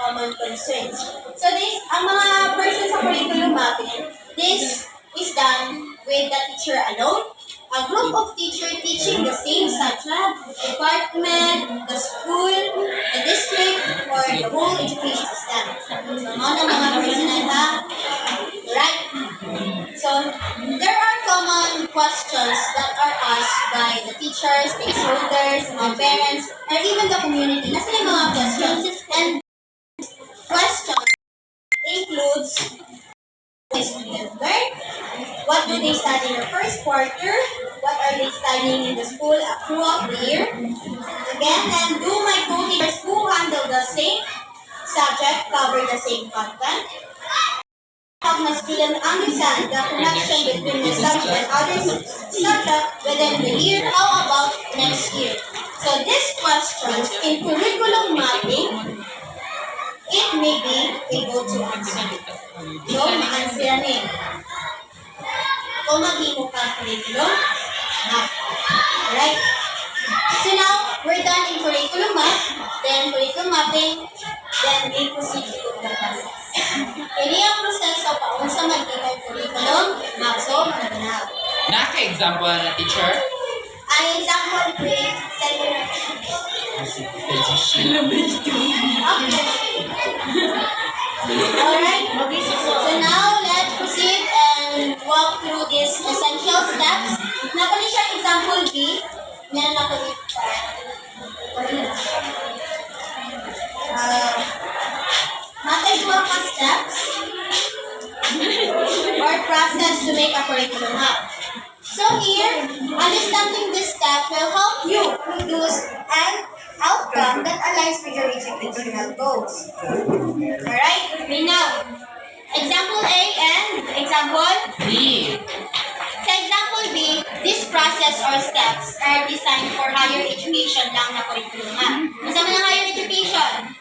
common concerns. So this, ang mga person sa curriculum mapping, this is done with the teacher alone, a group of teachers teaching the same subject, department, the school, the district, or the whole education system. So, mga personal ha? Right? So, there are common questions that are asked by the teachers, stakeholders, mga parents, or even the community. Nasa yung mga questions? And questions includes what do they study in the first quarter? What are they studying in the school throughout the year? Again, and do my co-teachers who handle the same subject cover the same content? Help my student understand the connection between the subject and other subject within the year. How about next year? So these questions in curriculum mapping, it may be able to answer. So, ma-answer yan eh. Kung mag-imo ka curriculum map. Alright? So now, we're done in curriculum map, then curriculum mapping, then we proceed to the process. Ini ang proseso pa kung sa mag-imo curriculum map. So, now. Naka-example na teacher? Ang example, please, send me na. Alright, so now let's proceed and walk through these essential steps. Napali siya example B. Meron ako dito. Matay-duwa ka steps or process to make a curriculum map. So here, understanding this step will help you produce an outcome that aligns with your educational goals. Alright, read now. Example A and example B. Sa example B, this process or steps are designed for higher education lang na curriculum map. Kasama ng higher education?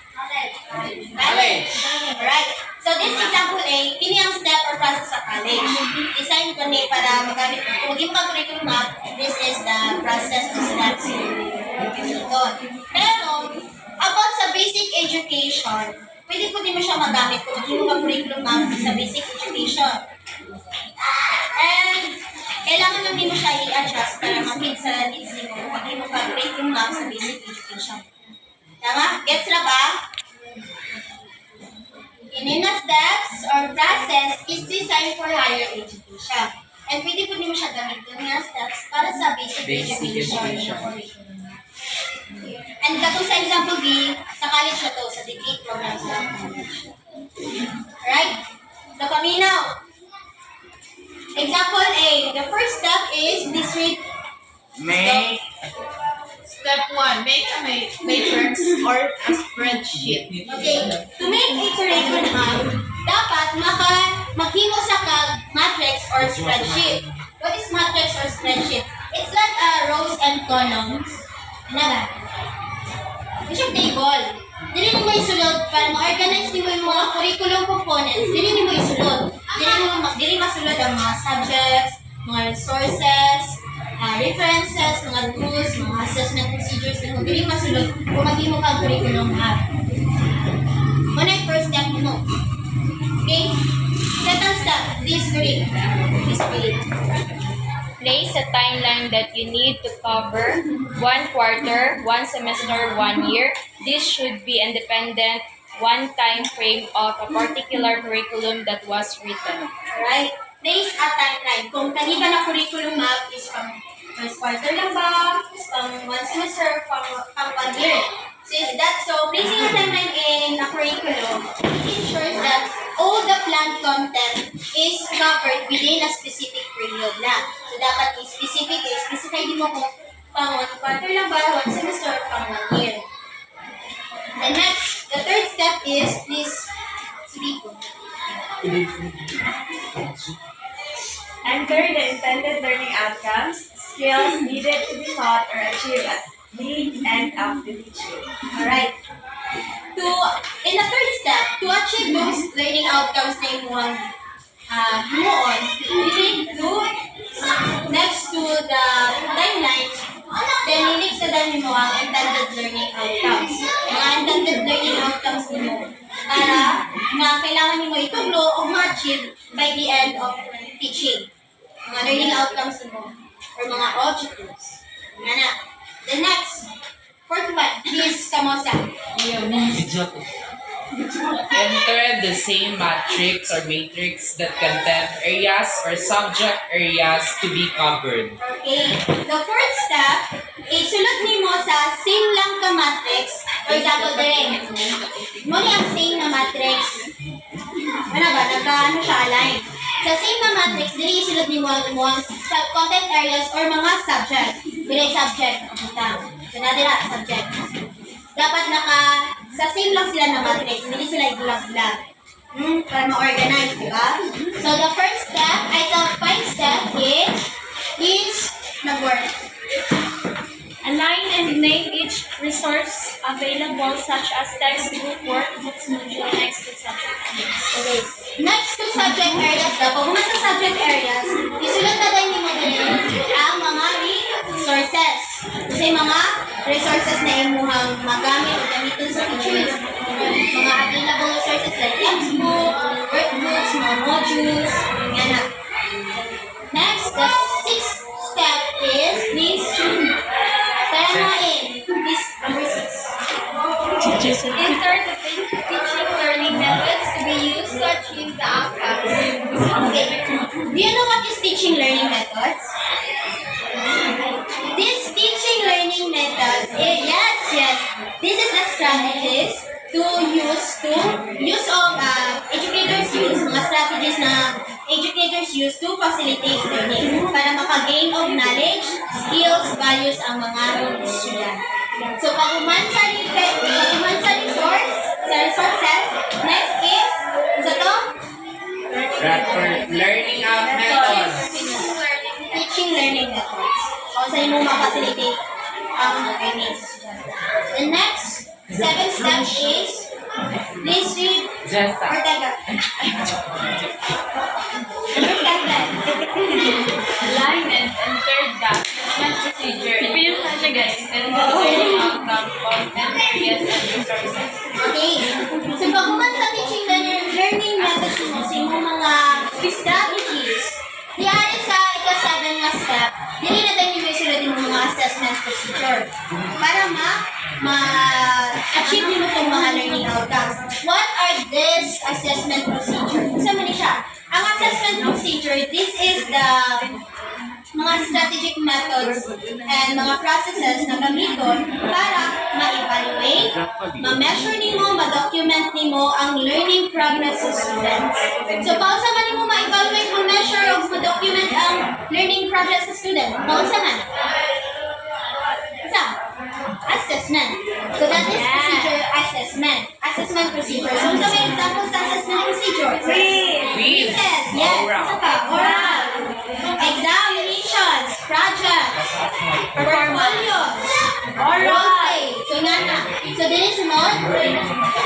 College. Alright. So this example A, kini ang step or process sa college. Design ko ni para magamit kung maging curriculum map, this is the process or steps. Pero, about sa basic education, pwede po din mo siya magamit kung maging curriculum map sa basic education. And, kailangan lang din mo siya i-adjust para ma-fit sa needs mo kung maging curriculum map sa basic education. Tama? Gets na ba? Inina steps or process is designed for higher education. And pwede po din mo siya gamitin nga steps para sa basic education. And katong sa example B, sa college na to, sa degree program sa college. Alright? So, paminaw. Example A, the first step is this read. Make. Step 1, make a matrix or a spreadsheet. Okay, to make a curriculum map, dapat maghimo sa matrix or spreadsheet. What is matrix or spreadsheet? It's like rows and columns. Ano ba? It's a table. Dili mo isulod para ma-organize mo yung mga curriculum components. Dili mo isulod. Dili masulod ang mga subjects, mga resources, references, mga rules, mga assessment procedures, kung dili masulod, kung maghimo ka curriculum map. Muna yung first step mo. Okay? Second step, this grade. Place a timeline that you need to cover 1 quarter, 1 semester, 1 year. This should be independent, one time frame of a particular curriculum that was written. Alright? Place a timeline. Kung kaniba na curriculum map is from first quarter lang ba, from 1 semester, from 1 year. So placing a timeline in a curriculum ensures that all the planned content is covered within a specific period lang. So dapat specify din mo kung pang 1 quarter lang ba, 1 semester, pang 1 year. The third step is this speak. Enter the intended learning outcomes, skills needed to be taught or achieved at the end of the teaching. Alright. In the third step, to achieve those learning outcomes na imuhang we need to, next to the timeline, then next to the mo ang intended learning outcomes. Mga intended learning outcomes mo, para na kailangan nimo itudlo o ma-achieve by the end of teaching. Mga learning outcomes mo or mga objectives. Nga na. The next, fourth one, is kamosa. Enter the same matrix or matrix that contain areas or subject areas to be covered. Okay. The fourth step is sulod nimo sa same lang ka matrix. For example, dire. Mo ni ang same na matrix. Ano ba? Nagka-ano siya align. Sa same na matrix, dire sulod nimo ang content areas or mga subject. Dire subject. So na dira subject. Dapat sa same lang sila na matrix. Hindi sila ibulag-bulag. Para ma-organize, di ba? So the first step, the fifth step is nag-work. Align and name each resource available such as textbook, workbooks, module next to subject areas. Okay. Next to subject areas daw. Pag sa subject areas, isulod na din mo din ang mga resources. Kasi mga resources na imuhang magamit o gamitin sa teachers. Mga available resources like textbook, workbooks, mga modules, yan na. Next, the sixth step is please tanain. Please, number 6. Enter the teaching learning methods to be used to achieve the outcomes. Okay. Do you know what is teaching learning methods? This teaching learning methods, yes. This is a strategies to use of educators use, mga strategies na educators use to facilitate learning para maka-gain of knowledge, skills, values ang mga student. So pag-uman sa resources, next is, sa to? Learning out methods. Teaching learning methods. O sa mo ma-facilitate ang learning. The next, seventh step is, please read, Jessa. or teka. Understand that. Alignment and third document procedure and guys and the learning outcome content areas and resources. Okay. So pag-uman sa teaching learning methods mo, sa imong mga strategies, diyan sa ika-7 nga step, dili na tayo yung isulod yung mga assessment procedure para ma-achieve nyo itong mga learning outcomes. What are these assessment procedure? Isa man siya. Ang assessment procedure, this is the mga strategic methods and mga processes na gamiton para ma-evaluate, ma-measure nimo, ma-document nimo ang learning progress sa students. So, pausa man nimo ma-evaluate, ma-measure, o ma-document ang learning progress sa student. Pausa man. Isa, assessment. So, that is procedure assessment. Assessment procedure. So, sa may example sa assessment procedure. Quiz. Yes. Oral. Isa pa, oral. Examinations, projects, portfolios, role play. So, nga na. So, din sunod.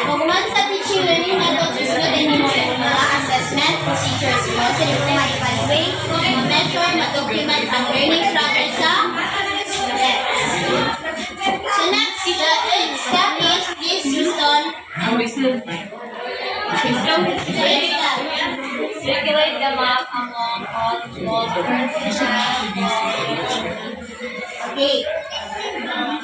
Pagkuman sa teaching learning methods, susunod din mo yung mga assessment procedures mo. So, yung ma-evaluate, ma-measure, ma-document ang learning progress sa students. So, next, the eighth step is please Houston. Circulate the map among all schools. Okay.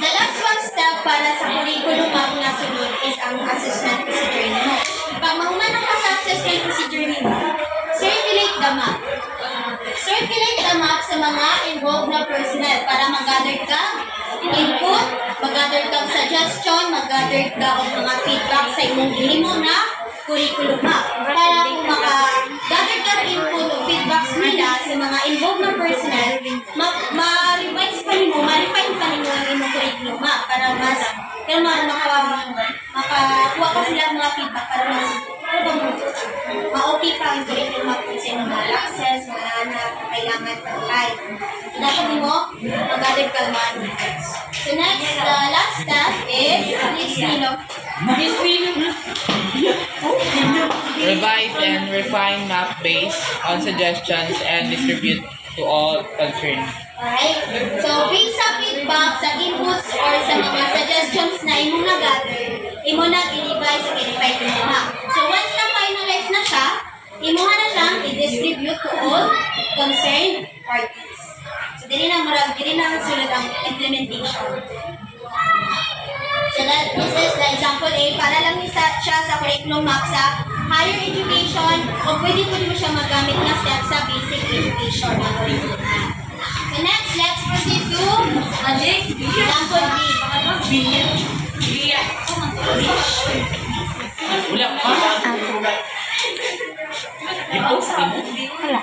The last one step para sa curriculum map na sunod is ang assessment procedure nimo. Pag mahuman ka sa assessment procedure nimo, circulate the map. Circulate the map sa mga involved na personnel para mag-gather ka input, mag-gather ka suggestion, mag-gather ka og mga feedback sa imong gihimo na curriculum map. Para kung maka-gather ka input o feedbacks nila sa mga involved na personnel, ma-revise pa nimo, ma-refine pa nimo ang imong curriculum map para mas makakuha ka sila ng mga feedback para mas ma-okay pa ang curriculum map kung sa imong mga access, mga anak, kailangan pag-apply. Dapat mo, mag-gather ka mga inputs. So next, the last step is, please, Nino. Revise and refine map based on suggestions and distribute to all concerned. Alright? So, based sa feedback, sa inputs, or sa mga suggestions na imo na-gather, imo na i-revise o i-refine mo map. kailangan sulat ang implementation. So that this is the example A, para lang siya sa curriculum map sa higher education o pwede mo siya magamit na step sa basic education na curriculum map. So next, let's proceed to example B. Wala pa. I-post mo. Wala.